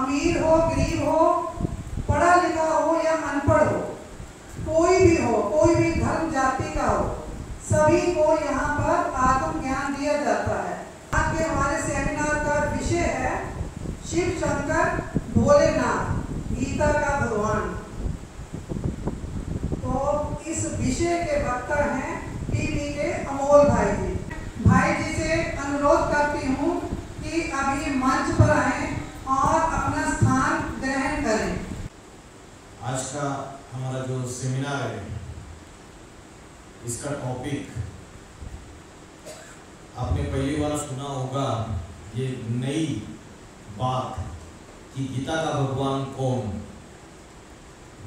अमीर हो, गरीब हो, पढ़ा लिखा हो या अनपढ़ हो, कोई भी हो, कोई भी धर्म जाति का हो, सभी को यहाँ पर आत्मज्ञान दिया जाता है। आज के हमारे सेमिनार का विषय है शिव शंकर भोलेनाथ, गीता का भगवान। तो इस विषय के वक्ता हैं टीवी के अमोल भाई जी। भाई जी से अनुरोध करती हूँ कि अभी मंच पर आए और अपना स्थान ग्रहण करें। आज का हमारा जो सेमिनार है, इसका टॉपिक आपने पहली बार सुना होगा, ये नई बात कि गीता का भगवान कौन।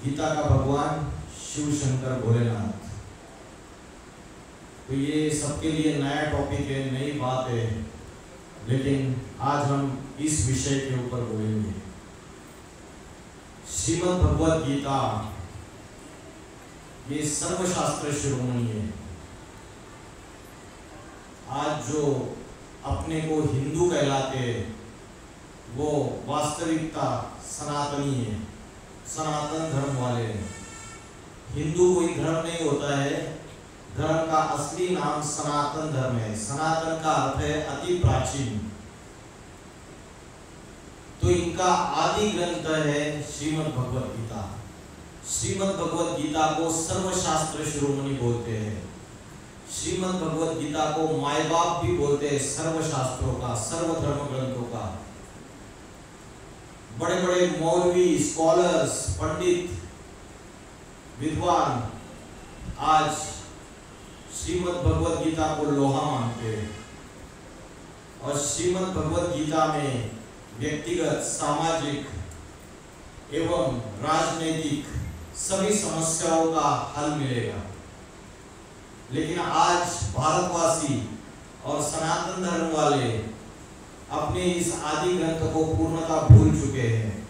गीता का भगवान शिव शंकर भोलेनाथ। तो ये सबके लिए नया टॉपिक है, नई बात है, लेकिन आज हम इस विषय के ऊपर बोलेंगे। श्रीमद् भगवद गीता ये सर्वशास्त्र शिरोमणि है। आज जो अपने को हिंदू कहलाते हैं, वो वास्तविकता सनातनी है, सनातन धर्म वाले हैं। हिंदू कोई धर्म नहीं होता है, धर्म का असली नाम सनातन धर्म है। सनातन का अर्थ है अति प्राचीन। तो इनका आदि ग्रंथ है श्रीमद् भगवद गीता। श्रीमद् भगवद गीता को सर्वशास्त्र शिरोमणि बोलते हैं। श्रीमद् भगवद गीता को माय बाप भी बोलते हैं, सर्वशास्त्रों का, सर्वधर्म ग्रंथों का। बड़े बड़े मौलवी, स्कॉलर्स, पंडित, विद्वान आज श्रीमद् भगवद गीता को लोहा मानते हैं। और श्रीमद् भगवद गीता में व्यक्तिगत, सामाजिक एवं राजनीतिक सभी समस्याओं का हल मिलेगा। लेकिन आज भारतवासी और सनातन धर्म वाले अपने इस आदि ग्रंथ को पूर्णतः भूल चुके हैं।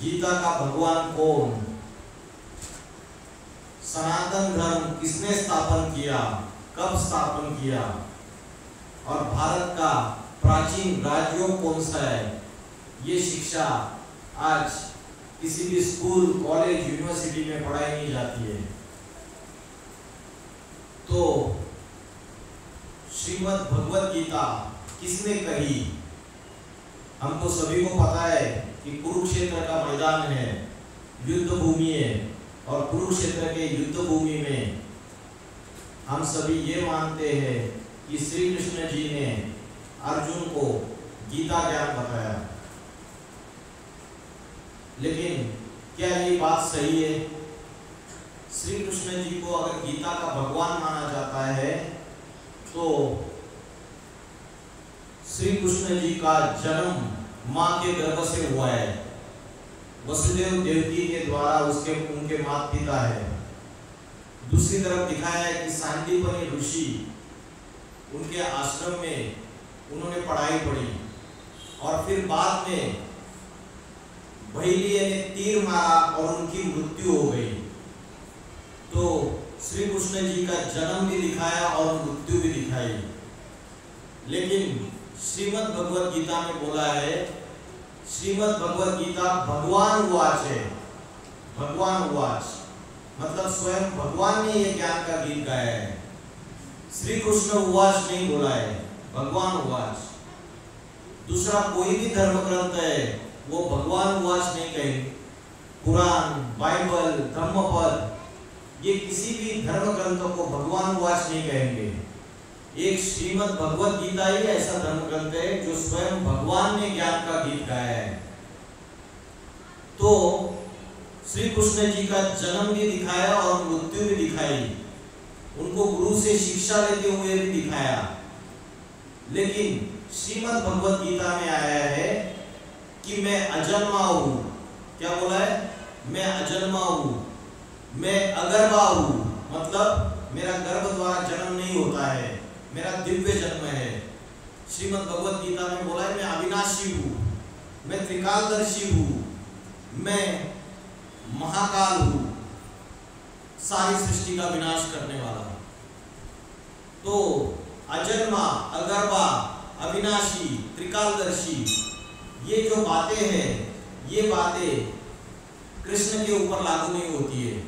गीता का भगवान कौन, सनातन धर्म किसने स्थापन किया, कब स्थापन किया, और भारत का प्राचीन राज्यों कौन सा है, ये शिक्षा आज किसी भी स्कूल, कॉलेज, यूनिवर्सिटी में पढ़ाई नहीं जाती है। तो श्रीमद् भगवद गीता किसने कही? हमको सभी को पता है कि कुरुक्षेत्र का मैदान है, युद्ध भूमि है, और कुरुक्षेत्र के युद्ध भूमि में हम सभी ये मानते हैं कि श्री कृष्ण जी ने अर्जुन को गीता ज्ञान बताया। लेकिन क्या ये बात सही है? श्री कृष्ण जी को अगर गीता का भगवान माना जाता है, तो श्री कृष्ण जी का जन्म मां के गर्भ से हुआ है। वसुदेव देवकी के द्वारा उनके माता पिता है। दूसरी तरफ दिखाया है कि सांदीपनि ऋषि, उनके आश्रम में उन्होंने पढ़ाई पढ़ी, और फिर बाद में भैलिये ने तीर मारा और उनकी मृत्यु हो गई। तो श्री कृष्ण जी का जन्म भी दिखाया और मृत्यु भी दिखाई। लेकिन श्रीमद् भगवद गीता में बोला है, श्रीमद् भगवद गीता भगवान उवाच है। भगवान उवाच मतलब स्वयं भगवान ने ये ज्ञान का गीत गाया है। श्री कृष्ण उवाच नहीं बोला है, भगवान उवाच। दूसरा कोई भी धर्म ग्रंथ है वो भगवान उवाच नहीं कहेंगे। कुरान, बाइबल, धम्मपद, ये किसी भी धर्म ग्रंथों को भगवान उवाच नहीं कहेंगे। एक श्रीमद् भगवद गीता ही ऐसा धर्म ग्रंथ है जो स्वयं भगवान ने ज्ञान का गीत गाया है। तो श्री कृष्ण जी का जन्म भी दिखाया और मृत्यु भी दिखाई, उनको गुरु से शिक्षा लेते हुए भी दिखाया। लेकिन श्रीमद् भगवद गीता में आया है कि मैं अजन्मा हूं। क्या बोला है? मैं अजन्मा हूं, मैं अगर्भा हूं, मतलब मेरा गर्भ द्वारा जन्म नहीं होता है, मेरा दिव्य जन्म है। श्रीमद् भगवद गीता में बोला है मैं अविनाशी हूं, मैं त्रिकालदर्शी हूं, मैं महाकाल हूं, सारी सृष्टि का विनाश करने वाला। तो अजन्मा, अगर्भा, अविनाशी, त्रिकालदर्शी, ये जो बातें हैं, ये बातें कृष्ण के ऊपर लागू नहीं होती है।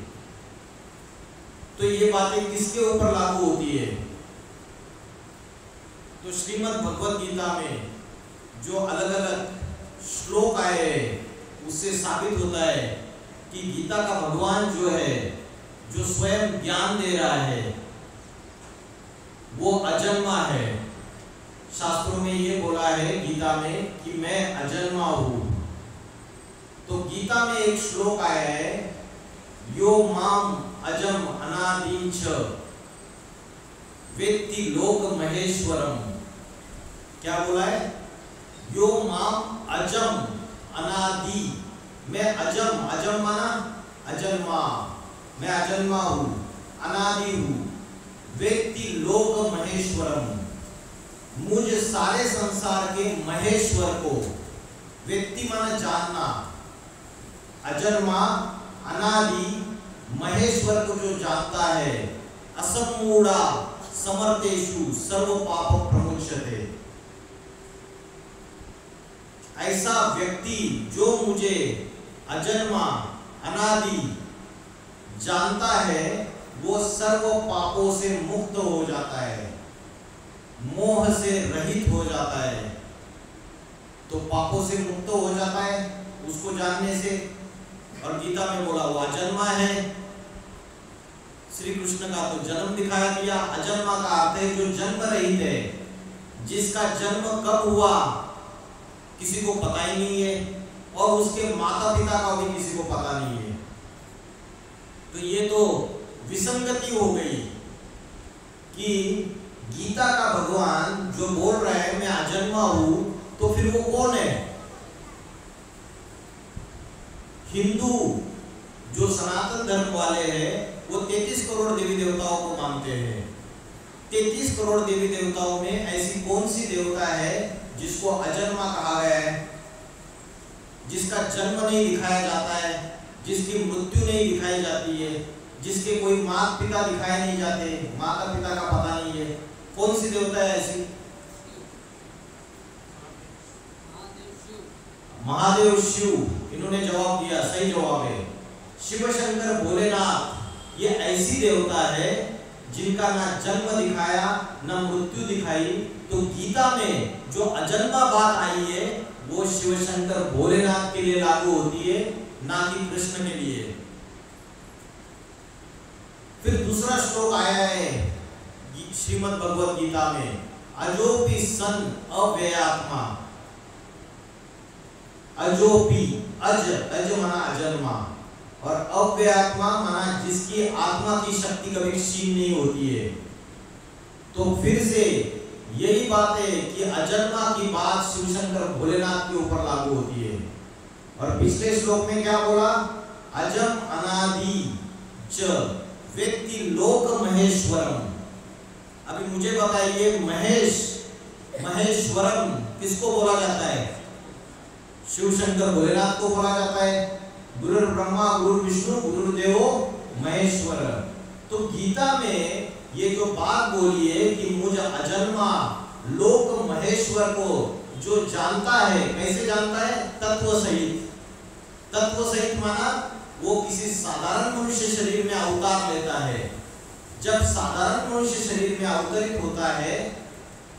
तो ये बातें किसके ऊपर लागू होती है? तो श्रीमद् भगवत गीता में जो अलग अलग श्लोक आए हैं उससे साबित होता है कि गीता का भगवान जो है, जो स्वयं ज्ञान दे रहा है, वो अजन्मा है। शास्त्रों में ये बोला है गीता में कि मैं अजन्मा हूं। तो गीता में एक श्लोक आया है, यो माम अजम अनादिंच वेत्ति लोक महेश्वरम। क्या बोला है? यो माम अजम अनादि, मैं अजम, अजम माना अजन्मा, मैं अजन्मा हूं, अनादि हूं, वेत्ति लोक महेश्वरम, मुझ सारे संसार के महेश्वर को, व्यक्ति माना जानना, अजन्मा अनादि महेश्वर को जो जानता है, असम्मूढ़ा समर्थेषु सर्व पाप प्रमुच्यते, ऐसा व्यक्ति जो मुझे अजन्मा अनादि जानता है, वो सर्व पापों से मुक्त हो जाता है, मोह से रहित हो जाता है। तो पापों से मुक्त हो जाता है उसको जानने से। और गीता में बोला वो अजन्मा है। श्री कृष्ण का तो जन्म दिखाया दिया। अजन्मा का अर्थ है जो जन्म रहित है, जिसका जन्म कब हुआ किसी को पता ही नहीं है, और उसके माता पिता का भी किसी को पता नहीं है। तो ये तो विसंगति हो गई कि गीता का भगवान जो बोल रहा है मैं अजन्मा हूं, तो फिर वो कौन है? हिंदू जो सनातन धर्म वाले हैं वो 33 करोड़ देवी देवताओं को मानते हैं। 33 करोड़ देवी देवताओं में ऐसी कौन सी देवता है जिसको अजन्मा कहा गया है, जिसका जन्म नहीं दिखाया जाता है, जिसकी मृत्यु नहीं दिखाई जाती है, जिसके कोई माता पिता दिखाए नहीं जाते, माता पिता का पता नहीं है? कौन सी देवता है ऐसी? महादेव शिव। इन्होंने जवाब दिया, सही जवाब है। शिव शंकर भोलेनाथ ये ऐसी देवता है जिनका ना जन्म दिखाया ना मृत्यु दिखाई। तो गीता में जो अजन्मा बात आई है वो शिव शंकर भोलेनाथ के लिए लागू होती है, ना कि कृष्ण के लिए। फिर दूसरा श्लोक आया है श्रीमद् भगवत गीता में, अजोपि सन अव्ययात्मा। अजोपि, अज माना अजन्मा, और अव्ययात्मा माना जिसकी आत्मा की शक्ति कभी क्षीण नहीं होती है। तो फिर से यही बात है कि अजन्मा की बात शिव शंकर भोलेनाथ के ऊपर लागू होती है। और पिछले श्लोक में क्या बोला? अजम अनादि च व्यक्ति लोक महेश्वरम। अभी मुझे बताइए, महेश्वरम किसको बोला जाता है? शिव शंकर भोलेनाथ को बोला जाता है। गुरुर् ब्रह्मा गुरुर् विष्णु गुरुर्देवो महेश्वर। तो गीता में ये जो बात बोली है कि मुझे अजन्मा लोक महेश्वर को जो जानता है, कैसे जानता है? तत्व सहित। तत्व सहित माना वो किसी साधारण मनुष्य शरीर में अवतार लेता है। जब साधारण मनुष्य शरीर में अवतरित होता है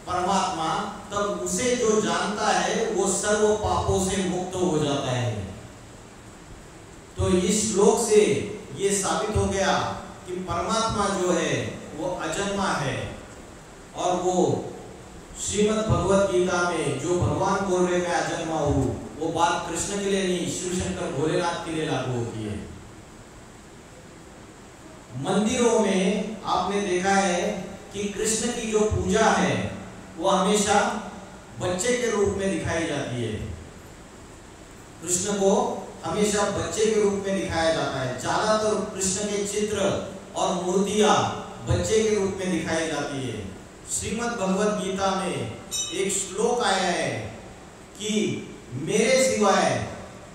परमात्मा, तब उसे जो जानता है वो सर्व पापों से मुक्त हो जाता है। तो इस श्लोक से ये साबित हो गया कि परमात्मा जो है वो अजन्मा है। और वो श्रीमद् भगवत गीता में जो भगवान बोल रहे मैं अजन्मा हूं, वो बात कृष्ण के लिए नहीं, शिव शंकर भोलेनाथ के लिए लागू होती है। मंदिरों में आपने देखा है कि कृष्ण की जो पूजा है वो हमेशा बच्चे के रूप में दिखाई जाती है। कृष्ण को हमेशा बच्चे के रूप में दिखाया जाता है। ज्यादातर कृष्ण के चित्र और मूर्तियां बच्चे के रूप में दिखाई जाती है। श्रीमद् भगवत गीता में एक श्लोक आया है कि मेरे सिवाय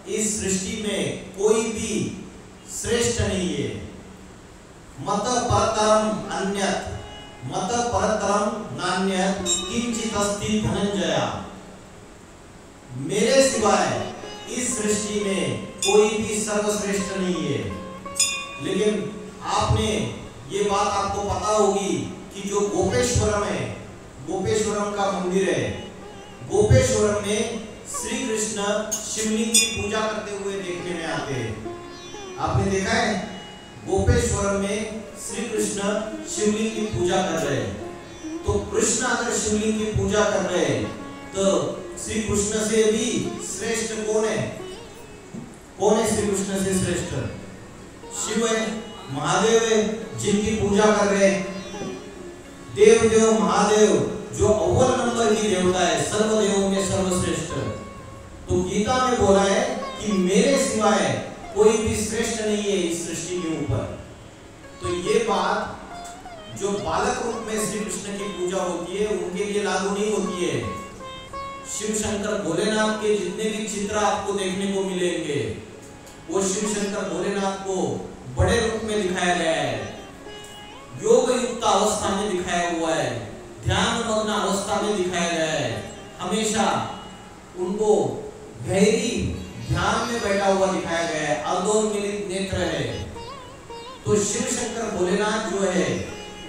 इस सृष्टि में कोई भी श्रेष्ठ नहीं है। मत परतरम अन्यत्, मत परतरम नान्यत् किंचित अस्ति धनंजया, मेरे सिवाय इस सृष्टि में कोई भी सर्वश्रेष्ठ नहीं है। लेकिन आपने ये बात आपको पता होगी कि जो गोपेश्वरम है, गोपेश्वरम का मंदिर है, गोपेश्वरम में श्री कृष्ण शिवलिंग की पूजा करते हुए देखने में आते हैं। आपने देखा है गोपेश्वरम में श्री कृष्ण शिवलिंग की पूजा कर रहे हैं। तो कृष्ण अगर शिवलिंग की पूजा कर रहे हैं तो श्री कृष्ण से भी श्रेष्ठ कौन है? कौन है श्री कृष्ण से श्रेष्ठ? शिव है, महादेव है, जिनकी पूजा कर रहे हैं। देव महादेव जो अव्वल नंबर की देवता है, सर्वदेवों में सर्वश्रेष्ठ। तो गीता में बोला है कि मेरे सिवाय कोई भी श्रेष्ठ नहीं है इस सृष्टि के ऊपर। तो ये बात जो बालक रूप में श्री कृष्ण की पूजा होती है उनके लिए लागू नहीं होती है। शिव शंकर भोलेनाथ के जितने भी चित्र आपको देखने को मिलेंगे वो शिव शंकर भोलेनाथ को बड़े रूप में दिखाया गया है, योग युक्त अवस्था में दिखाया हुआ है, ध्यान मग्न अवस्था में दिखाया गया है। हमेशा उनको गहरी ध्यान में बैठा हुआ दिखाया गया है, अर्धोन्मिलित नेत्र है। तो शिव शंकर भोलेनाथ जो है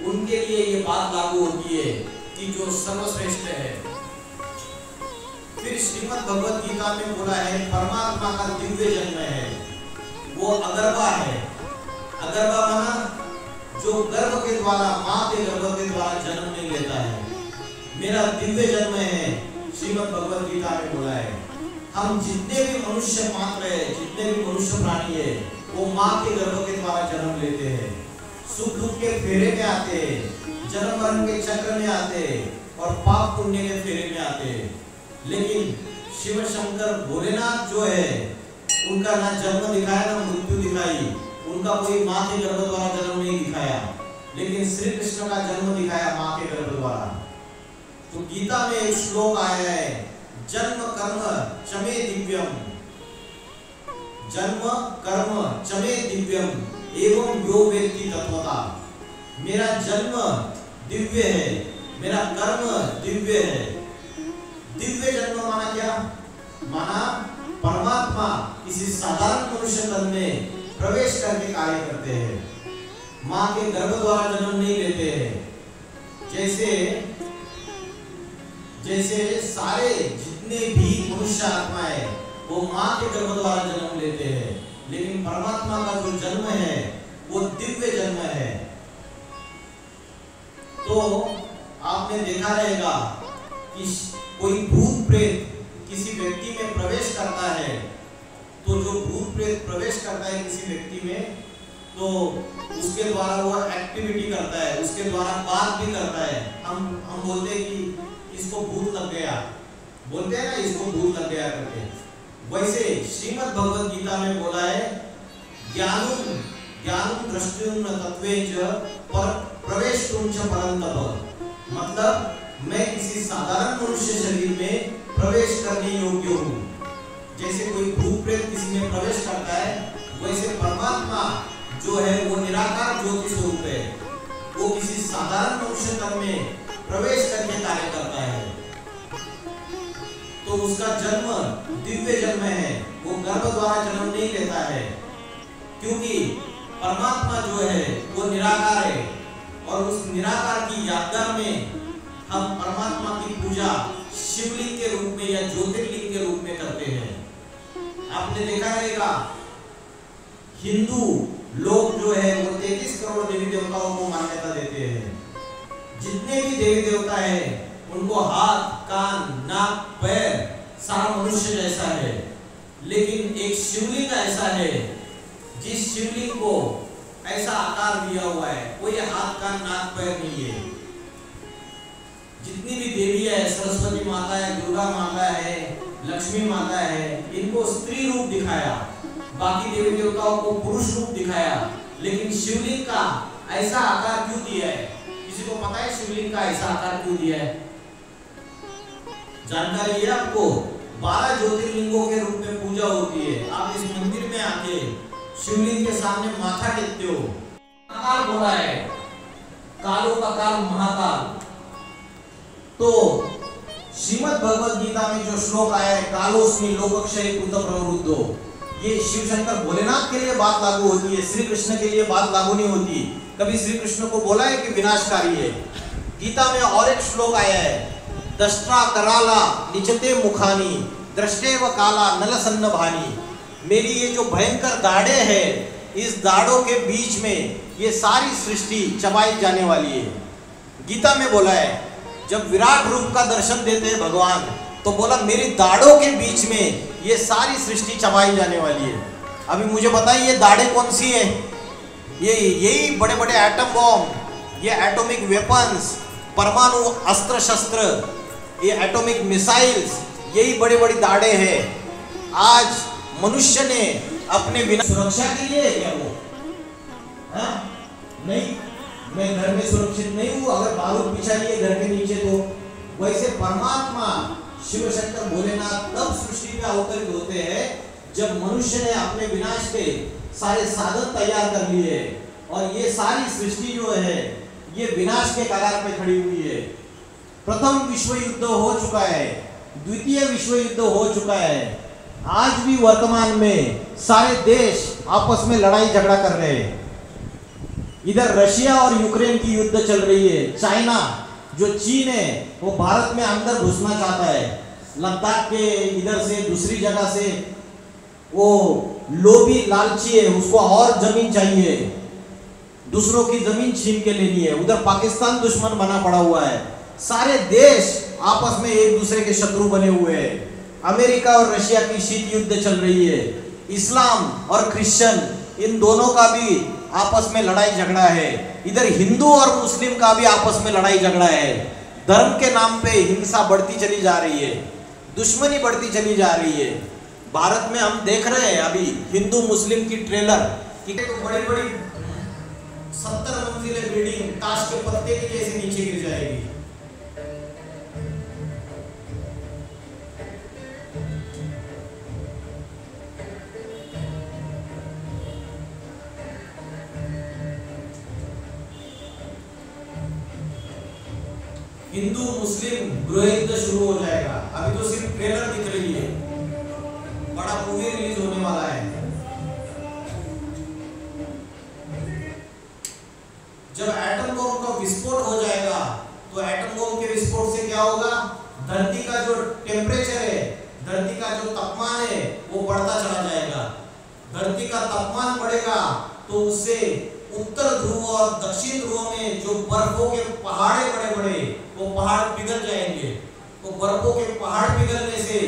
उनके लिए ये बात लागू होती है कि जो सर्वश्रेष्ठ है। फिर श्रीमद् भगवत गीता में बोला है परमात्मा का दिव्य जन्म है, वो अगर्भा है। अगर्भा माना जो गर्भ के द्वारा, माँ के गर्भ के द्वारा जन्म नहीं लेता है, मेरा दिव्य जन्म है। श्रीमद् भगवत गीता में बोला है हम जितने भी मनुष्य मात्र है, जितने भी मनुष्य प्राणी है, वो माँ के गर्भ के द्वारा जन्म लेते हैं, सुख दुख के फेरे में आते हैं, जन्म मरण के चक्र में आते हैं और पाप पुण्य के फेरे में आते हैं। लेकिन शिव शंकर भोलेनाथ जो है उनका ना जन्म दिखाया ना मृत्यु दिखाई, उनका कोई माँ के गर्भ द्वारा जन्म नहीं दिखाया, लेकिन श्री कृष्ण का जन्म दिखाया माँ के गर्भ द्वारा। तो गीता में एक श्लोक आया है जन्म कर्म चमे दिव्यम, जन्म कर्म चमे दिव्यम एवं यो वेत्ति तत्वता। मेरा जन्म दिव्य है, मेरा कर्म दिव्य है। दिव्य जन्म माना क्या? माना परमात्मा किसी साधारण मनुष्य तन में प्रवेश करके कार्य करते हैं, माँ के गर्भ द्वारा जन्म नहीं लेते हैं। जैसे सारे जितने भी मनुष्य आत्मा है वो माँ के गर्भ द्वारा जन्म लेते हैं, लेकिन परमात्मा का जो जन्म है वो दिव्य जन्म है। तो आपने देखा रहेगा कि कोई भूत प्रेत किसी व्यक्ति में प्रवेश करता है, तो जो भूत प्रेत प्रवेश करता है किसी व्यक्ति में तो उसके द्वारा वो एक्टिविटी करता है, उसके द्वारा बात भी करता है। हम बोलते हैं कि इसको भूत लग गया, बोलते हैं ना इसको भूत लग गया करके। वैसे श्रीमद् भगवत गीता में बोला है ज्ञानुम दृष्टिम तत्वेच पर प्रवेशुम च परंतप, मतलब मैं किसी साधारण मनुष्य शरीर में प्रवेश करने योग्य हूँ। जैसे कोई भूत प्रेत किसी में प्रवेश करता है, वैसे परमात्मा जो है वो निराकार ज्योति स्वरूप है, वो किसी साधारण मनुष्य तन में प्रवेश करके कार्य करता है। तो उसका जन्म दिव्य जन्म है, वो गर्भ द्वारा जन्म नहीं लेता है, क्योंकि परमात्मा जो है वो निराकार है और उस निराकार की यादगार में हम परमात्मा की पूजा शिवलिंग के रूप में या ज्योतिर्लिंग के रूप में करते हैं। आपने देखा रहेगा हिंदू लोग जो है वो 33 करोड़ देवी देवताओं को मान्यता देते हैं। जितने भी देवी देवता है उनको हाथ, कान, नाक, पैर सारा मनुष्य जैसा है, लेकिन एक शिवलिंग ऐसा है जिस शिवलिंग को ऐसा आकार दिया हुआ है, कोई हाथ, कान, नाक, पैर नहीं है। जितनी भी देवी है, सरस्वती माता है, दुर्गा माता है, लक्ष्मी माता है, इनको स्त्री रूप दिखाया, बाकी देवी देवताओं को पुरुष रूप दिखाया, लेकिन शिवलिंग का ऐसा आकार क्यों दिया है? किसी को पता है शिवलिंग का ऐसा आकार क्यों दिया है? जानकारी है आपको? 12 ज्योतिर्लिंगों के रूप में पूजा होती है। आप इस मंदिर में आके शिवलिंग के सामने माथा टेकते हो। आकार बोला है कालों का काल महाकाल, तो श्रीमद् भगवद गीता में जो श्लोक आया है, कालोस्मि लोकक्षय कृत प्रवृद्धो, ये शिव शंकर भोलेनाथ के लिए बात लागू होती है, श्री कृष्ण के लिए बात लागू नहीं होती। कभी श्री कृष्ण को बोला है कि विनाशकारी है। गीता में और एक श्लोक आया है, दष्ट्रा कराला निचते मुखानी दृष्टेव काला नलसन्न भानी। मेरी ये जो भयंकर दाढ़े है, इस दाढ़ों के बीच में ये सारी सृष्टि चबाई जाने वाली है। गीता में बोला है, जब विराट रूप का दर्शन देते हैं भगवान, तो बोला मेरी दाढ़ों के बीच में ये सारी सृष्टि चबाई जाने वाली है। अभी मुझे बताइए ये दाढ़ें कौन सी है? यही बड़े बड़े एटम बॉम्ब, ये एटॉमिक वेपन्स, परमाणु अस्त्र शस्त्र, ये एटॉमिक मिसाइल्स, यही बड़ी बड़ी दाढ़ें हैं। आज मनुष्य ने अपने बिना सुरक्षा के लिए क्या वो नहीं, मैं घर में सुरक्षित नहीं हूँ अगर बारूद बिछाइए घर के नीचे, तो वैसे परमात्मा शिव शंकर भोलेनाथ तब सृष्टि में अवतरित होते हैं जब मनुष्य ने अपने विनाश के सारे साधन तैयार कर लिए, और ये सारी सृष्टि जो है ये विनाश के कगार पे खड़ी हुई है। प्रथम विश्व युद्ध हो चुका है, द्वितीय विश्व युद्ध हो चुका है, आज भी वर्तमान में सारे देश आपस में लड़ाई झगड़ा कर रहे हैं। इधर रशिया और यूक्रेन की युद्ध चल रही है। चाइना जो चीन है वो भारत में अंदर घुसना चाहता है, लद्दाख के इधर से दूसरी जगह से, वो लोभी लालची है, उसको और जमीन चाहिए, दूसरों की जमीन छीन के लेनी है। उधर पाकिस्तान दुश्मन बना पड़ा हुआ है। सारे देश आपस में एक दूसरे के शत्रु बने हुए हैं। अमेरिका और रशिया की शीत युद्ध चल रही है। इस्लाम और क्रिश्चियन, इन दोनों का भी आपस में लड़ाई झगड़ा है। इधर हिंदू और मुस्लिम का भी आपस में लड़ाई झगड़ा है। धर्म के नाम पे हिंसा बढ़ती चली जा रही है, दुश्मनी बढ़ती चली जा रही है। भारत में हम देख रहे हैं अभी हिंदू मुस्लिम की ट्रेलर कि तो बड़ी बड़ी 70 मंजिले बिल्डिंग ताश के पत्ते के जैसे नीचे गिर जाएगी। हिंदू मुस्लिम गृह युद्ध शुरू हो जाएगा। अभी तो सिर्फ ट्रेलर दिख रही है, बड़ा मूवी रिलीज होने वाला है। जब एटम बम का विस्फोट हो जाएगा तो एटम बम के विस्फोट से क्या होगा, धरती का जो टेम्परेचर है, धरती का जो तापमान है वो बढ़ता चला जाएगा। धरती का तापमान बढ़ेगा तो उससे उत्तर ध्रुव और दक्षिण ध्रुव में जो बर्फों के पहाड़े बड़े बड़े वो पहाड़ पिघल जाएंगे। तो बर्फों के पहाड़ पिघलने से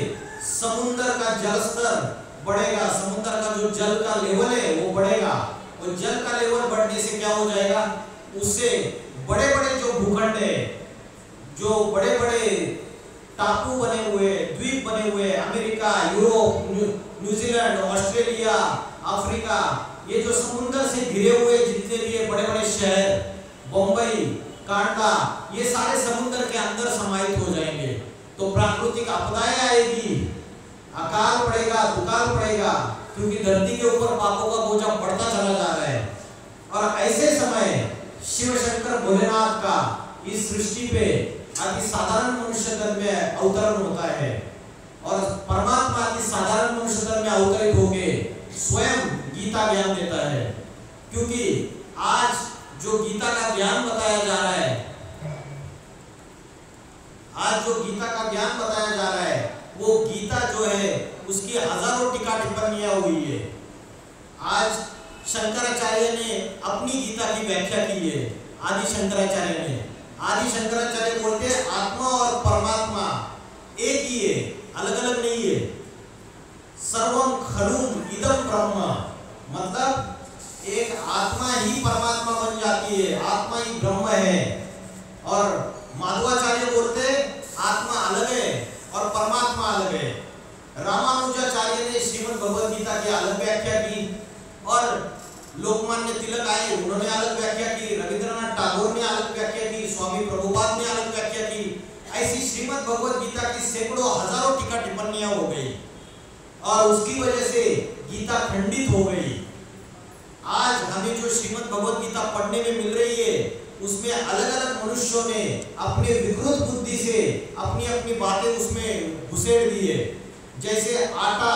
समुद्र का जल स्तर बढ़ेगा, समुद्र का जो जल का लेवल है वो बढ़ेगा, और जल का लेवल बढ़ने से क्या हो जाएगा, उससे बड़े बड़े जो भूखंड है, जो बड़े बड़े टापू बने हुए, द्वीप बने हुए, America, Europe, New Zealand, Australia, Africa, ये जो समुद्र से घिरे हुए जितने भी बड़े बड़े शहर, बम्बई, कांडा, ये सारे समुद्र के अंदर समाहित हो जाएंगे। तो प्राकृतिक आपदाएं आएगी, अकाल पड़ेगा, दुकाल पड़ेगा, क्योंकि धरती के ऊपर पापों का बोझा बढ़ता चला जा रहा है। और ऐसे समय शिव शंकर भोलेनाथ का इस सृष्टि पे अति साधारण मनुष्य तन में अवतरण होता है, और परमात्मा अति साधारण मनुष्य तन में अवतरित होके स्वयं गीता ज्ञान देता है। क्योंकि आज जो गीता का ज्ञान बताया जा रहा है, आज जो गीता का ज्ञान बताया जा रहा है, वो गीता जो है उसकी हजारों टीका टिप्पणियां हुई है। आज शंकराचार्य ने अपनी गीता की व्याख्या की है। आदि शंकराचार्य बोलते हैं आत्मा और परमात्मा एक ही है, अलग अलग नहीं है। सर्वम खलुम इदम ब्रह्म, मतलब एक आत्मा ही परमात्मा बन जाती है, आत्मा ही ब्रह्म है। और माधवाचार्य बोलते आत्मा अलग है और परमात्मा अलग है। रामानुजाचार्य ने श्रीमद् भगवद गीता की अलग व्याख्या की, और लोकमान्य तिलक आए, उन्होंने अलग व्याख्या की, रविंद्रनाथ टैगोर ने अलग व्याख्या की, स्वामी प्रभुपाद ने अलग व्याख्या की। ऐसी श्रीमद् भगवद गीता की सैकड़ों हजारों टीका टिप्पणियां हो गई, और उसकी वजह से गीता खंडित हो गई। आज हमें जो श्रीमद् भगवद गीता पढ़ने में मिल रही है उसमें अलग अलग मनुष्यों ने अपने विकृत बुद्धि से अपनी अपनी बातें उसमें घुसेड़ दी है। जैसे आटा,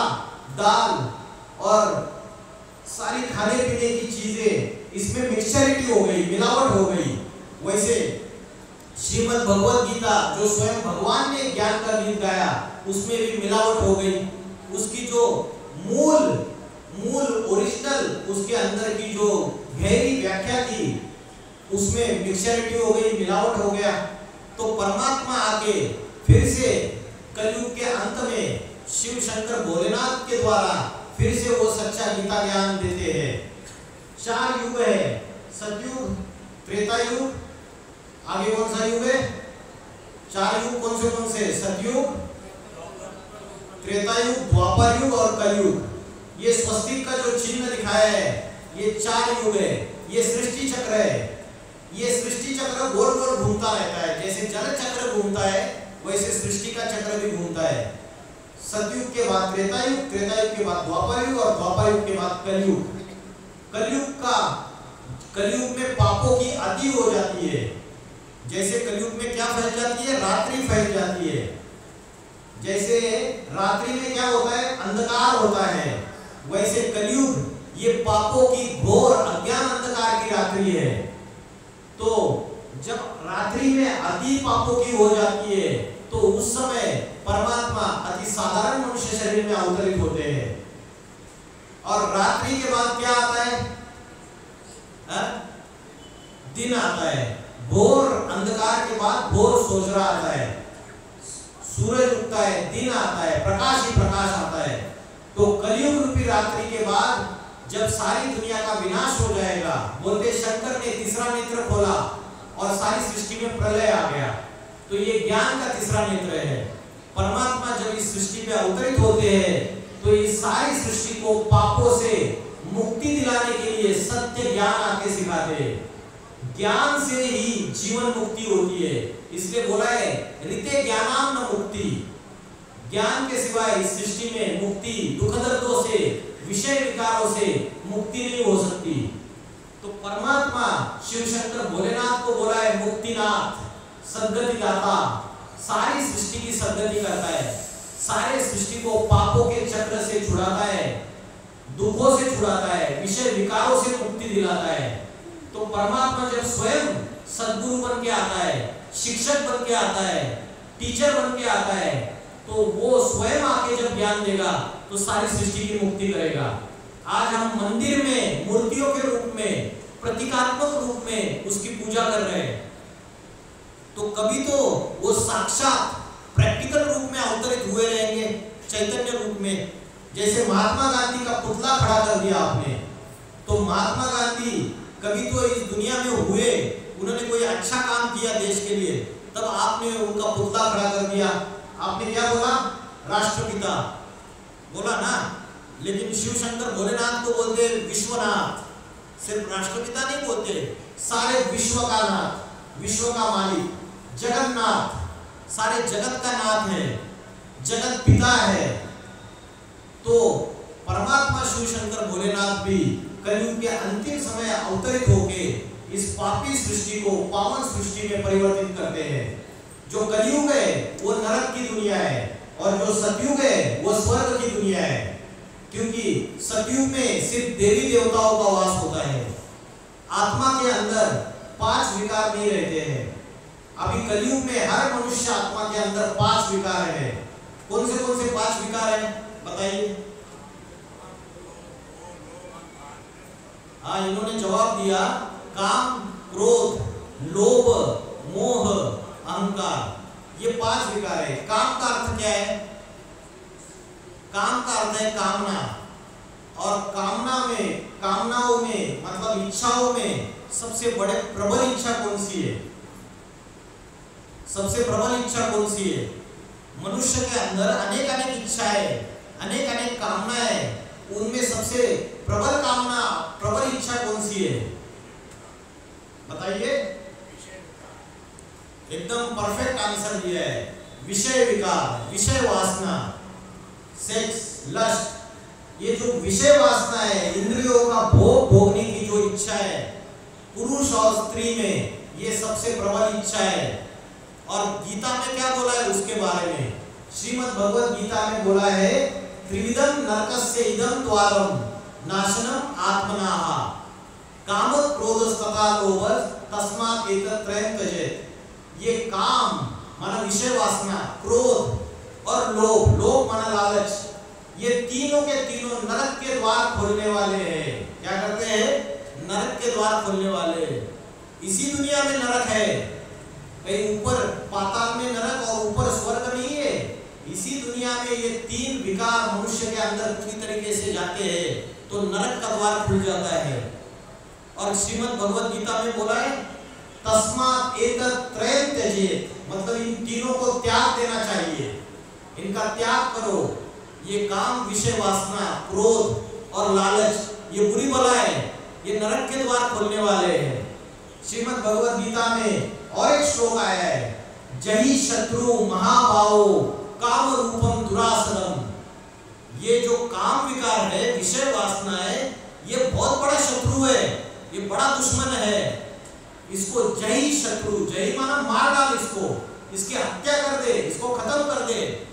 दाल और सारी खाने पीने की चीजें इसमें मिक्सचरिटी हो गई, मिलावट हो गई। वैसे श्रीमद् भगवत गीता जो स्वयं भगवान ने ज्ञान का गीत गाया उसमें भी मिलावट हो गई। उसकी जो मूल ओरिजिनल उसके अंदर की जो गहरी व्याख्या थी उसमें मिक्सचरिटी हो गई, मिलावट हो गया। तो परमात्मा आके फिर से कलयुग के अंत में शिव शंकर भोलेनाथ के द्वारा फिर से वो सच्चा गीता ज्ञान देते हैं। 4 युग है, सतयुग, त्रेता युग, आगे कौन सा युग है? 4 युग कौन से? सतयुग, त्रेता युग, द्वापर युग और कलयुग। ये स्वस्तिक का जो चिन्ह दिखाया है ये 4 युग है। ये सृष्टि चक्र है। ये सृष्टि चक्र गोल गोल घूमता रहता है। जैसे जल चक्र घूमता है वैसे सृष्टि का चक्र भी घूमता है। सतयुग के बाद त्रेता युग, त्रेता युग के बाद द्वापर युग और द्वापर युग के बाद कलयुग। कलयुग में पापों की अति हो जाती है। जैसे कलयुग में क्या फैल जाती है? रात्रि फैल जाती है। जैसे रात्रि में क्या होता है? अंधकार होता है। वैसे कलयुग ये पापों की घोर अज्ञान अंधकार की रात्रि है। तो जब रात्रि में अति पापों की हो जाती है तो उस समय परमात्मा अति साधारण मनुष्य शरीर में अवतरित होते हैं। और रात्रि के बाद क्या आता है? दिन आता है। घोर अंधकार के बाद घोर सोजरा आता है। सूरज उगता है, दिन आता है, प्रकाश ही प्रकाश आता है। तो कलयुग रूपी रात्रि के बाद जब सारी दुनिया का विनाश हो जाएगा, बोलते शंकर ने तीसरा नेत्र खोला और सारी सृष्टि में प्रलय आ गया। तो ये ज्ञान का तीसरा नेत्र है। परमात्मा जब इस सृष्टि में अवतरित होते हैं तो इस सारी सृष्टि को पापों से मुक्ति दिलाने के लिए सत्य ज्ञान आके सिखाते हैं। ज्ञान से ही जीवन मुक्ति होती है। इसलिए बोला है ऋते ज्ञानाम न मुक्ति। ज्ञान के सिवाय इस सृष्टि में मुक्ति दुख दर्दों से, विषय विकारों से मुक्ति नहीं हो सकती। तो परमात्मा शिव शंकर भोलेनाथ को बोला है मुक्तिनाथ, सद्गति दाता। सारी सृष्टि की सद्गति करता है। सारे सृष्टि को पापों के चक्र से छुड़ाता है, दुखों से छुड़ाता है, विषय विकारों से मुक्ति दिलाता है। तो परमात्मा जब स्वयं सद्गुरु बन के आता है, शिक्षक बन के आता है, टीचर बन के आता है, तो वो स्वयं आके जब ज्ञान देगा तो सारी सृष्टि की मुक्ति करेगा। आज हम मंदिर में मूर्तियों के रूप में, प्रतीकात्मक रूप में उसकी पूजा कर रहे हैं। तो कभी तो वो साक्षात प्रैक्टिकल रूप में अवतरित हुए रहेंगे, चैतन्य रूप में। जैसे महात्मा गांधी का पुतला खड़ा कर दिया आपने, तो महात्मा गांधी कभी तो इस दुनिया में हुए, उन्होंने कोई अच्छा काम किया देश के लिए, तब आपने उनका पुतला खड़ा कर दिया। आपने क्या बोला? राष्ट्रपिता बोला ना। लेकिन शिव शंकर भोलेनाथ को बोलते विश्वनाथ। सिर्फ राष्ट्रपिता नहीं बोलते, सारे विश्व का नाथ, विश्व का मालिक, जगन्नाथ, सारे जगत का नाथ है, जगत पिता है। तो परमात्मा शिव शंकर भोलेनाथ भी कलयुग के अंतिम समय अवतरित होके इस पापी सृष्टि को पावन सृष्टि में परिवर्तित करते हैं। जो कलयुग है वो नरक की दुनिया है और जो सतयुग है वो स्वर्ग की दुनिया है। क्योंकि सतयुग में सिर्फ देवी देवताओं का वास होता है। आत्मा के अंदर 5 विकार नहीं रहते हैं। अभी कलयुग में हर मनुष्य आत्मा के अंदर 5 विकार है। कौन से 5 विकार हैं बताइए? हाँ, इन्होंने जवाब दिया काम, क्रोध, लोभ, मोह, अहंकार। ये 5 विकार है। काम का अर्थ क्या है? काम का अर्थ है कामना। और कामनाओं में मतलब इच्छाओं में सबसे बड़े प्रबल इच्छा कौन सी है? सबसे प्रबल इच्छा कौन सी है? मनुष्य के अंदर अनेक इच्छाएं, अनेक कामनाएं, उनमें सबसे प्रबल कामना, प्रबल इच्छा कौन सी है? बताइए। एकदम परफेक्ट आंसर दिया है। विषय विकार, विषय वासना, सेक्स, लस्ट। ये जो विषय वासना है, इंद्रियों का भोग भोगने की जो इच्छा है पुरुष और स्त्री में, ये सबसे प्रबल इच्छा है। और गीता में क्या बोला है उसके बारे में? श्रीमद् भगवद गीता में बोला है त्रिविधम नरकस्य इदं द्वारम नाशनम आत्मनाः काम क्रोध तथा लोभ तस्मात् एतत्त्रयं त्यजेत्। ये काम माना विषय वासना, क्रोध और लोभ, लोभ माना लालच, ये तीनों के तीनों नरक के द्वार खोलने वाले हैं। क्या करते हैं? नरक के द्वार खोलने वाले। इसी दुनिया में नरक है, कहीं ऊपर पाताल में नरक और ऊपर स्वर्ग नहीं है। इसी दुनिया में ये तीन विकार मनुष्य के अंदर पूरी तरीके से जाते हैं तो नरक का द्वार खुल जाता है। और श्रीमद् भगवद गीता में बोला है तस्मात् एतत्त्रयं त्यजेत्, मतलब इन तीनों को त्याग देना चाहिए, इनका त्याग करो। ये काम, विषय वासना, क्रोध और लालच ये बुरी बला है, ये नरक के द्वार खोलने वाले हैं। श्रीमद् भगवद गीता में और एक श्लोक आया है, जहि शत्रु महाभावो काम रूपम दुरासनम। ये जो काम विकार है, विषय वासना है, ये बहुत बड़ा शत्रु है, ये बड़ा दुश्मन है। इसको जय शत्रु, जय माना मार डाल, इसकी हत्या कर दे, इसको खत्म कर दे।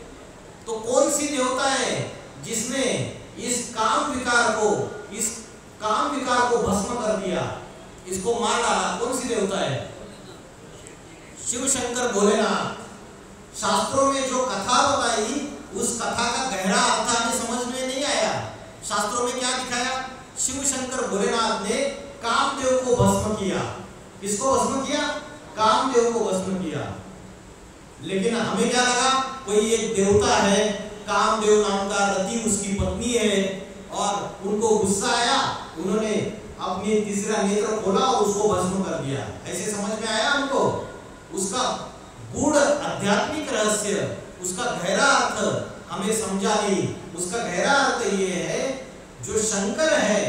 तो कौन सी देवता है जिसने इस काम विकार को भस्म कर दिया, इसको मार डाला? कौन सी देवता है? शिव शंकर भोलेनाथ। शास्त्रों में जो कथा बताई उस कथा का गहरा अर्थ हमें समझ में नहीं आया। शास्त्रों में क्या दिखाया? शिव शंकर भोलेनाथ ने कामदेव को भस्म किया। किसको भस्म किया? कामदेव को भस्म किया। लेकिन हमें क्या लगा कोई एक देवता है, कामदेव नाम का, रति उसकी पत्नी है, और उनको गुस्सा आया, उन्होंने अपनी तीसरा नेत्र खोला और उसको भस्म कर दिया। ऐसे समझ में आया हमको? उसका गूढ़ आध्यात्मिक रहस्य, उसका गहरा अर्थ हमें समझा नहीं। उसका गहरा अर्थ ये है, जो शंकर है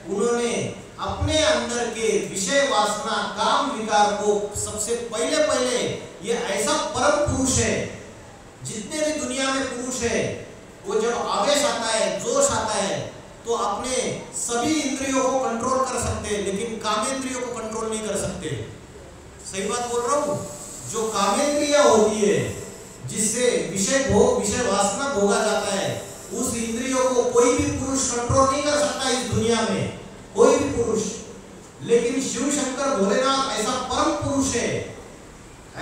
उन्होंने अपने अंदर के विषय वासना, काम विकार को सबसे पहले ये ऐसा परम पुरुष है, जितने भी दुनिया में पुरुष है, वो जब आवेश आता है, जोश आता है, तो अपने सभी इंद्रियों को कंट्रोल कर सकते हैं, लेकिन कामेंद्रियों को कंट्रोल नहीं कर सकते। सही बात बोल रहा हूँ? जो कामेंद्रिया होती है, जिससे विषय भोग, विषय वासना भोगा जाता है, उस इंद्रियों को कोई भी पुरुष कंट्रोल नहीं कर सकता इस दुनिया में, कोई भी पुरुष। लेकिन शिव शंकर भोलेनाथ ऐसा परम पुरुष है,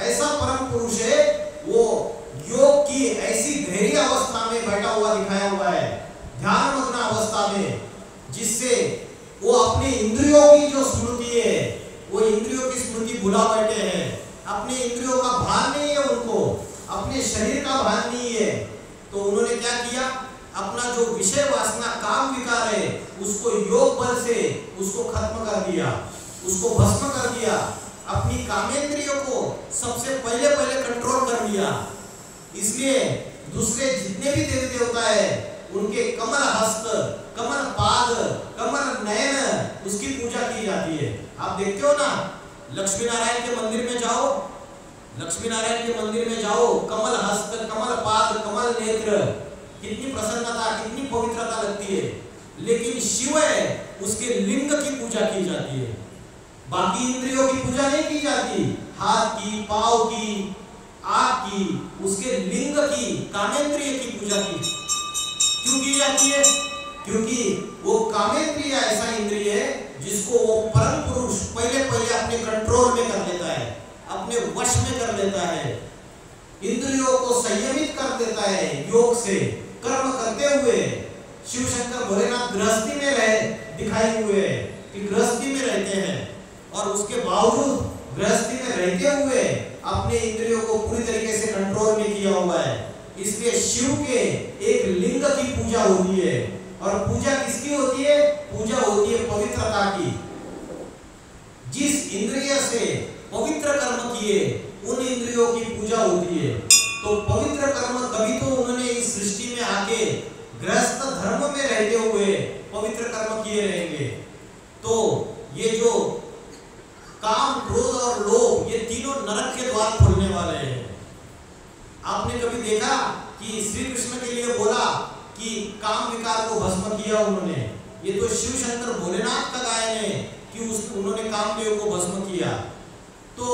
ऐसा परम पुरुष है, वो योग की ऐसी गहरी अवस्था में बैठा हुआ दिखाया हुआ है, ध्यान मग्न अवस्था में, जिससे वो अपने इंद्रियों की जो स्मृति है, वो इंद्रियों की स्मृति भुला बैठे हैं। अपने इंद्रियों का भान नहीं है उनको, अपने शरीर का भान नहीं है। तो उन्होंने क्या किया? अपना जो विषय वासना, काम विकार है, उसको योग बल से उसको खत्म कर दिया, उसको भस्म कर दिया। अपनी कामेंद्रियों को सबसे पहले कंट्रोल कर लिया। इसलिए दूसरे जितने भी देवी देवता है, उनके कमल हस्त, कमल पाद, कमल नयन, उसकी पूजा की जाती है। आप देखते हो ना, लक्ष्मी नारायण के मंदिर में जाओ, लक्ष्मी नारायण के मंदिर में जाओ, कमल हस्त, कमल पाद, कमल नेत्र, कितनी प्रसन्नता, कितनी पवित्रता लगती है। लेकिन शिव है, उसके लिंग की पूजा की जाती है, बाकी इंद्रियों की पूजा नहीं की जाती। हाथ की, पाँव की, आँख की, उसके लिंग की, कामेंद्रिय की पूजा की क्यों की जाती है? क्योंकि वो कामेंद्रिय ऐसा इंद्रिय है जिसको वो परम पुरुष पहले अपने कंट्रोल में कर लेता है, अपने वश में कर लेता है, इंद्रियों को संयमित कर देता है योग से, कर्म करते हुए। शिव शंकर भोलेनाथ गृहस्थी में रहे दिखाए हुए कि गृहस्थी में रहते हैं, और उसके बावजूद गृहस्थी में रहते हुए अपने इंद्रियों को पूरी तरीके से कंट्रोल में किया हुआ है। इसलिए शिव के एक लिंग की पूजा होती है। और पूजा किसकी होती है? पूजा होती है पवित्रता की। जिस इंद्रिय से पवित्र कर्म किए, उन इंद्रियों की पूजा होती है। तो पवित्र कर्म कभी तो उन्होंने इस सृष्टि में आके गृहस्थ धर्म में रहते हुए पवित्र कर्म किए रहेंगे। तो ये जो काम, क्रोध और लोभ, ये तीनों नरक के द्वार खोलने वाले हैं। आपने कभी देखा कि श्री कृष्ण के लिए बोला कि काम विकार को भस्म किया उन्होंने? ये तो शिव शंकर भोलेनाथ का गायन है कि उन्होंने कामदेव को भस्म किया। तो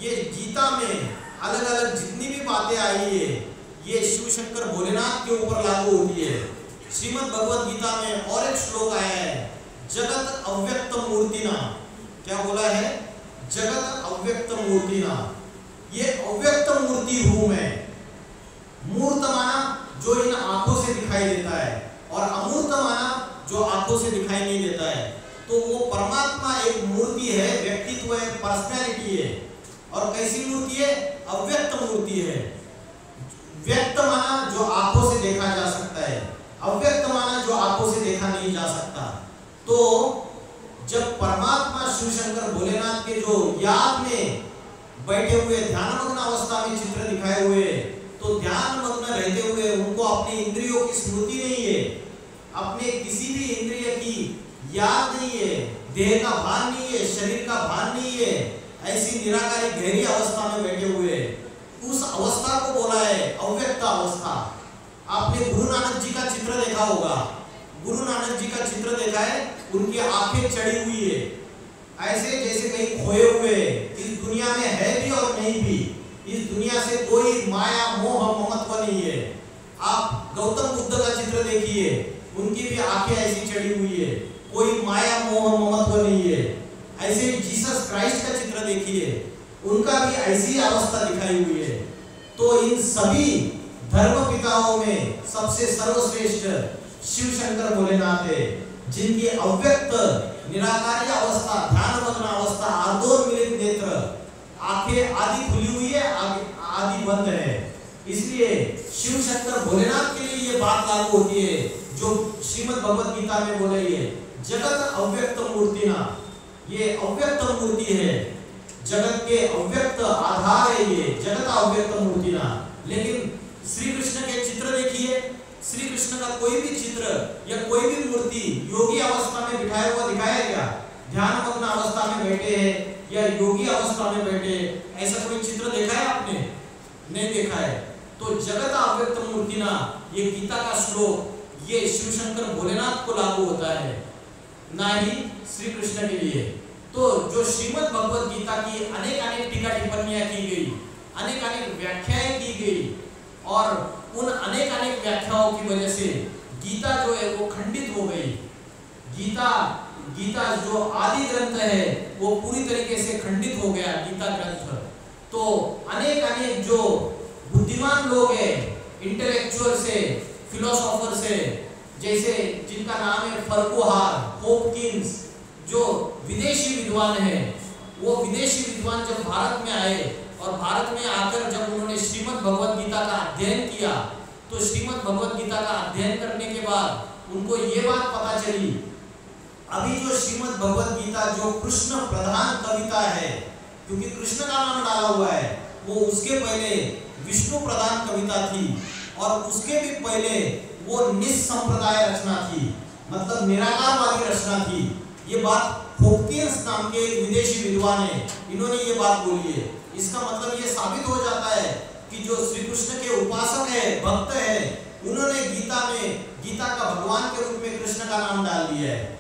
ये गीता में अलग अलग जितनी भी बातें आई है ये शिव शंकर भोलेनाथ के ऊपर लागू होती है। श्रीमद् भगवत गीता में और एक श्लोक आया है, जगत अव्यक्त मूर्तिना। क्या बोला है? जगत अव्यक्त मूर्तिना। ये अव्यक्त मूर्ति हूं मैं। मूर्त माना जो इन आंखों से दिखाई देता है, और अमूर्त माना जो आंखों से दिखाई नहीं देता है। तो वो परमात्मा एक मूर्ति है, व्यक्तित्व है, पर्सनैलिटी है। और कैसी मूर्ति है? अव्यक्त मूर्ति है। व्यक्त माना जो आंखों से देखा जा सकता है, अव्यक्त माना जो आंखों से देखा नहीं जा सकता। तो जब परमात्मा शिव शंकर भोलेनाथ के जो याद में बैठे हुए ध्यानमग्न अवस्था में चित्र दिखाए हुए, तो ध्यानमग्न रहते हुए उनको अपनी इंद्रियों की स्मृति नहीं है, अपने किसी भी इंद्रिय की याद नहीं है, देह का भान नहीं है, शरीर का भान नहीं है, ऐसी निराकारी गहरी अवस्था में बैठे हुए, उस अवस्था को बोला है अव्यक्त अवस्था। आपने गुरु नानक जी का चित्र देखा होगा। गुरु नानक जी का चित्र देखा है, उनकी आंखें चढ़ी हुई है, ऐसे जैसे कहीं खोए हुए, इस दुनिया में है भी और नहीं भी। इस दुनिया से कोई माया मोह ममत्व नहीं है। आप गौतम बुद्ध का चित्र देखिए, उनकी भी आंखें ऐसी चढ़ी हुई है, कोई माया मोह ममत्व नहीं है। ऐसे जीसस क्राइस्ट का चित्र देखिए, उनका भी ऐसी अवस्था दिखाई हुई है। तो इन सभी धर्म पिताओं में सबसे सर्वश्रेष्ठ शिव शंकर भोलेनाथ है, जिनकी अव्यक्त निराकारी अवस्था, ध्यानमग्न अवस्था, आर्दोन्मिलित नेत्र, आंखें आधी खुली हुई है, आधी बंद है। इसलिए शिव शंकर भोलेनाथ के लिए ये बात लागू होती है जो श्रीमद् भगवत गीता में बोले, ये जगत अव्यक्त मूर्ति ना। ये अव्यक्त मूर्ति है, जगत के अव्यक्त आधार है, ये जगत अव्यक्त मूर्ति ना। लेकिन श्री कृष्ण के चित्र देखिए, श्री कृष्ण का कोई भी चित्र या कोई भी मूर्ति योगी अवस्था में बिठाया हुआ दिखाया गया? ध्यानमग्न अवस्था में बैठे हैं या योगी अवस्था में बैठे, ऐसा कोई चित्र देखा है आपने? नहीं देखा है। तो जगत अव्यक्त मूर्ति ना, ये गीता का श्लोक ये शिव शंकर भोलेनाथ को लागू होता है, ना ही श्री कृष्ण के लिए। तो जो श्रीमद् भगवत गीता की अनेक अनेक टीका टिप्पणियां की गई, अनेक अनेक व्याख्याएं की गई, और उन अनेक अनेक व्याख्याओं की वजह से गीता जो है वो खंडित हो गई। गीता जो आदि ग्रंथ है वो पूरी तरीके से खंडित हो गया गीता ग्रंथ। तो अनेक अनेक जो बुद्धिमान लोग हैं, इंटेलेक्चुअल से, फिलोसोफर से, जैसे जिनका नाम है फर्कुहार, हॉपकिंस, जो विदेशी विद्वान हैं, वो विदेशी विद्वान जब भारत में आए और भारत में आकर जब उन्होंने श्रीमद् भगवत गीता का अध्ययन किया, तो श्रीमद् भगवत गीता का अध्ययन करने के बाद उनको ये बात पता चली, अभी जो श्रीमद् भगवत गीता जो कृष्ण प्रधान कविता है, क्योंकि कृष्ण का नाम डाला हुआ है, वो उसके पहले विष्णु प्रधान कविता थी, और उसके भी पहले वो निसंप्रदाय रचना थी, मतलब निराकारवादी रचना थी। ये बात हॉपकिंस नाम के एक विदेशी विद्वान है, इन्होंने ये बात बोली है। इसका मतलब ये साबित हो जाता है कि जो श्री कृष्ण के उपासक है, भक्त है, उन्होंने गीता का भगवान के रूप में कृष्ण का नाम डाल दिया है।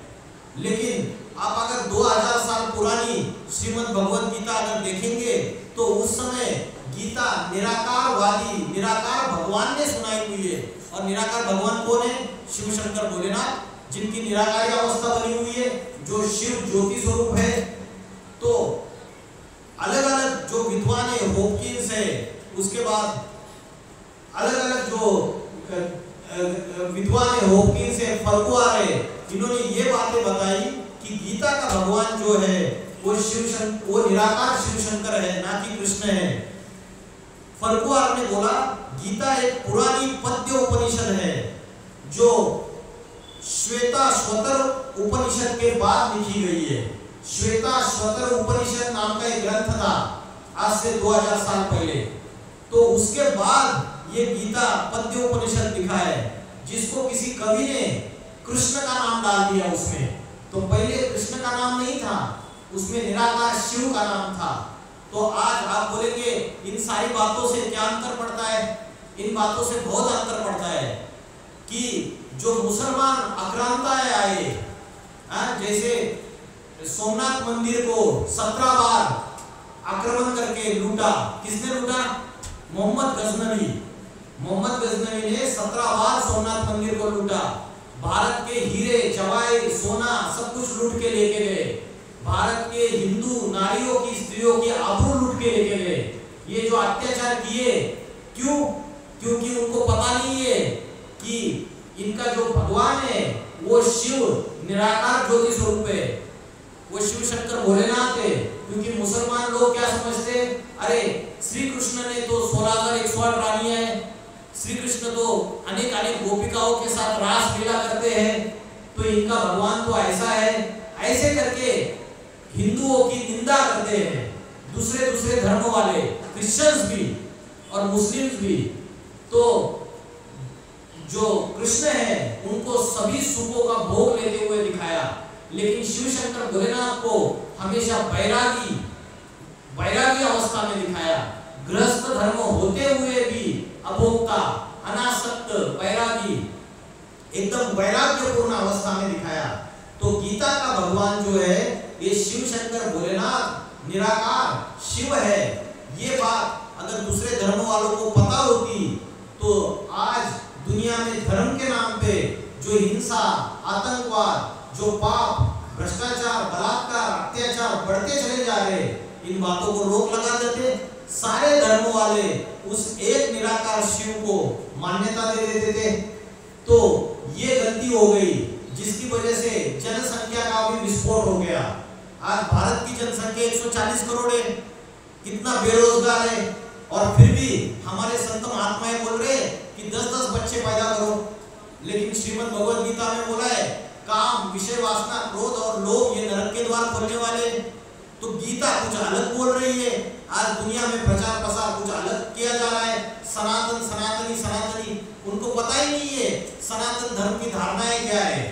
लेकिन आप अगर 2000 साल पुरानी श्रीमद् भगवत गीता अगर देखेंगे, तो उस समय गीता निराकारवादी, निराकार भगवान ने सुनाई हुई है। और निराकार भगवान कौन है? शिव शंकर भोलेनाथ, जिनकी निराकारी अवस्था बनी हुई है, जो शिव ज्योति स्वरूप है। तो अलग अलग जो विद्वान है, हॉपकिंस है, उसके बाद अलग अलग जो विद्वान है, हॉपकिंस है, फर्कुहार है, इन्होंने ये बातें बताई कि गीता का भगवान जो है वो निराकार शिव शंकर है, ना कि कृष्ण है। फर्कुहार ने बोला गीता एक पुरानी पद्य उपनिषद है, जो श्वेताश्वतर उपनिषद के बाद लिखी गई है। श्वेताश्वतर उपनिषद नाम का एक ग्रंथ था आज से 2000 साल पहले, तो उसके बाद ये गीता पद्य उपनिषद लिखा है, जिसको किसी कवि ने कृष्ण का नाम डाल दिया उसमें। तो पहले कृष्ण का नाम नहीं था, उसमें निराकार शिव का नाम था। तो आज आप बोलेंगे इन सारी बातों से क्या अंतर पड़ता है? इन बातों से बहुत अंतर पड़ता है कि जो मुसलमान आक्रांताएं आए, जैसे सोमनाथ मंदिर को 17 बार आक्रमण करके लूटा। किसने लूटा? मोहम्मद गजनवी। मोहम्मद गजनवी ने 17 बार सोमनाथ मंदिर को लूटा। भारत के हीरे जवाहिर सोना सब कुछ लूट के लेके गए। भारत के हिंदू नारियों की स्त्रियों की आबरू लूट के लेके गए। ये जो अत्याचार किए, क्यों? क्योंकि उनको पता नहीं है कि इनका जो भगवान है वो शिव निराकार ज्योति स्वरूप है, वो शिव शंकर भोलेनाथ है। क्योंकि मुसलमान लोग क्या समझते, अरे श्री कृष्ण ने तो 16,108 रानियां हैं, श्री कृष्ण तो अनेक अनेक गोपिकाओं के साथ रास लीला करते हैं, तो इनका भगवान तो ऐसा है। ऐसे करके हिंदुओं की निंदा करते हैं दूसरे धर्म वाले, क्रिश्चियंस भी और मुस्लिम्स भी। तो जो कृष्ण है उनको सभी सुखों का भोग लेते हुए दिखाया, लेकिन शिव शंकर भोलेनाथ को हमेशा बैरागी अवस्था में दिखाया। गृहस्थ धर्म होते हुए भी अभोक्ता, अनासक्त, बैरागी, एकदम वैराग्यपूर्ण अवस्था में दिखाया। तो गीता का भगवान जो है ये शिव शंकर भोलेनाथ निराकार शिव है। ये बात अगर दूसरे धर्म वालों को पता होती तो आज दुनिया में धर्म के नाम पे जो हिंसा, आतंकवाद, जो पाप, भ्रष्टाचार, बलात्कार, अत्याचार बढ़ते चले जा रहे, इन बातों को रोक लगा देते। सारे धर्म वाले उस एक निराकार शिव को मान्यता दे देते थे। तो ये गलती हो गई जिसकी वजह से जनसंख्या का भी विस्फोट हो गया। आज भारत की जनसंख्या 140 करोड़ है, कितना बेरोजगार है, और फिर भी हमारे संत महात्माएं बोल रहे कि 10-10 बच्चे पैदा करो। लेकिन श्रीमद् भगवद गीता में बोला है काम, विषय वासना, क्रोध और लोभ ये नरक के द्वार खोलने वाले। तो गीता कुछ अलग बोल रही है, आज दुनिया में प्रचार प्रसार कुछ अलग किया जा रहा है। सनातन, सनातनी, उनको पता ही नहीं है सनातन धर्म की धारणाएं क्या है,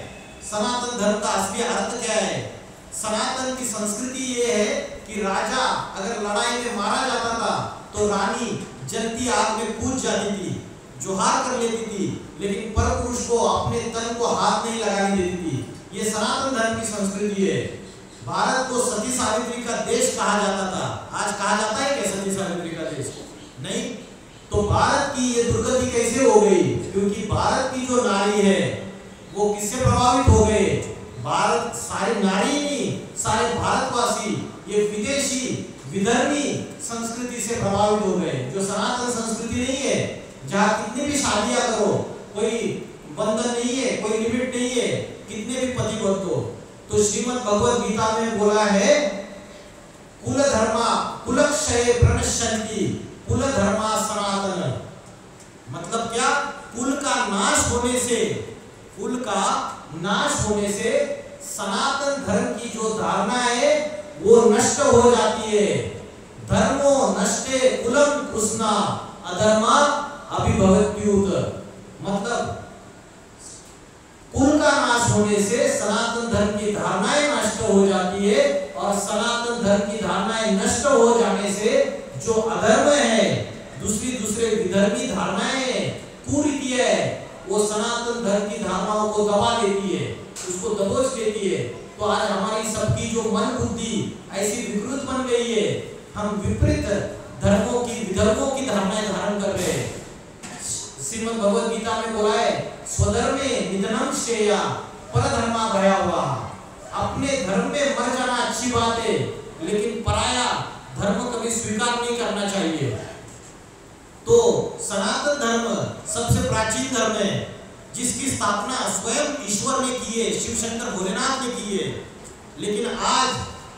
सनातन धर्म का असली अर्थ क्या है। सनातन की संस्कृति ये है कि राजा अगर लड़ाई में मारा जाता था तो रानी जलती आग में कूद जाती थी, जोहार कर लेती थी, लेकिन परपुरुष को अपने तन को हाथ नहीं लगाने देती थी। ये सनातन धर्म की संस्कृति है। भारत को सती सावित्री का देश कहा जाता था, आज कहा जाता है क्या सती सावित्री का देश? नहीं। तो भारत की ये दुर्गति कैसे हो गई? क्योंकि भारत की जो नारी है वो किससे प्रभावित हो गए? भारत, सारी नारी नहीं, सारे भारतवासी ये विदेशी विधर्मी संस्कृति से प्रभावित हो गए, जो सनातन संस्कृति नहीं है, जहाँ कितनी भी शादियां करो, कोई बंधन नहीं है, कोई लिमिट नहीं है, कितने भी पति पत्नी हो। तो श्रीमद् भगवद गीता में बोला है कुल धर्मा कुलक्षये प्रणश्यन्ति, कुल धर्मा सनातन। मतलब क्या? कुल का नाश होने से, कुल का नाश होने से सनातन धर्म की जो धारणा है वो नष्ट हो जाती है। धर्मो नष्टे कुलम कृष्णा अधर्मा अभिभवत्युत। मतलब कुल का नाश होने से सनातन धर्म की धारणाएं नष्ट हो जाती है, और सनातन धर्म की धारणाएं नष्ट हो जाने से जो अधर्म है, दूसरे विधर्मी धारणाएं, कुरीति है, वो सनातन धर्म की धारणाओं को दबा देती है, उसको दबोच देती है। तो आज हमारी सबकी जो मन बुद्धि ऐसी विकृत बन गई है, हम विपरीत धर्मों की, विधर्मों की धारणाएं धारण कर रहे हैं। श्रीमद् भगवद गीता में बोला है स्वधर्मे निधनम श्रेया परधर्मा भयावहा। अपने धर्म में मर जाना अच्छी बात है, लेकिन पराया धर्म कभी स्वीकार नहीं करना चाहिए। तो सनातन धर्म सबसे प्राचीन धर्म है, जिसकी स्थापना स्वयं ईश्वर ने की है, शिव शंकर भोलेनाथ ने की है। लेकिन आज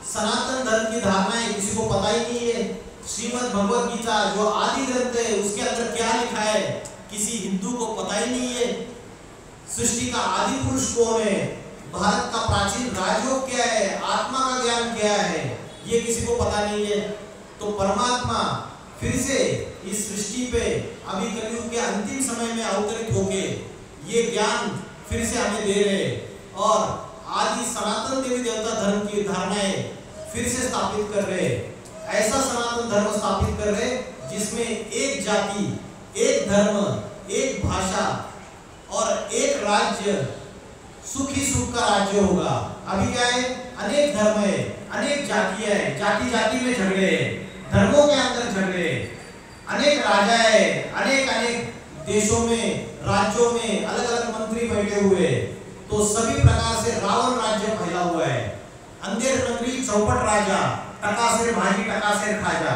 सनातन धर्म की धारणाएं किसी को पता ही नहीं है। श्रीमद् भगवद गीता जो आदि ग्रंथ है उसके अंदर क्या लिखा है किसी हिंदू को पता ही नहीं है। सृष्टि का आदि पुरुष कौन है, भारत का प्राचीन राजयोग क्या है, आत्मा का ज्ञान क्या है, ये किसी को पता नहीं है। तो परमात्मा फिर से इस सृष्टि पे अभी कलयुग के अंतिम समय में अवतरित होके ये ज्ञान फिर से हमें दे रहे, और आदि सनातन देवी देवता धर्म की धारणाएं फिर से स्थापित कर रहे। ऐसा सनातन धर्म स्थापित कर रहे जिसमें एक जाति, एक धर्म, एक भाषा और एक राज्य, सुख ही सुख का राज्य होगा। अभी क्या है, अनेक धर्म है, अनेक जातियां है, जाति जाति में झगड़े है, धर्मों के अंदर झगड़े है, अनेक राजा है, अनेक अनेक देशों में, राज्यों में अलग अलग मंत्री बैठे हुए हैं। तो सभी प्रकार से रावण राज्य फैला हुआ है। अंधेर नगरी चौपट राजा, टकासेर भाजी टकासेर खाजा।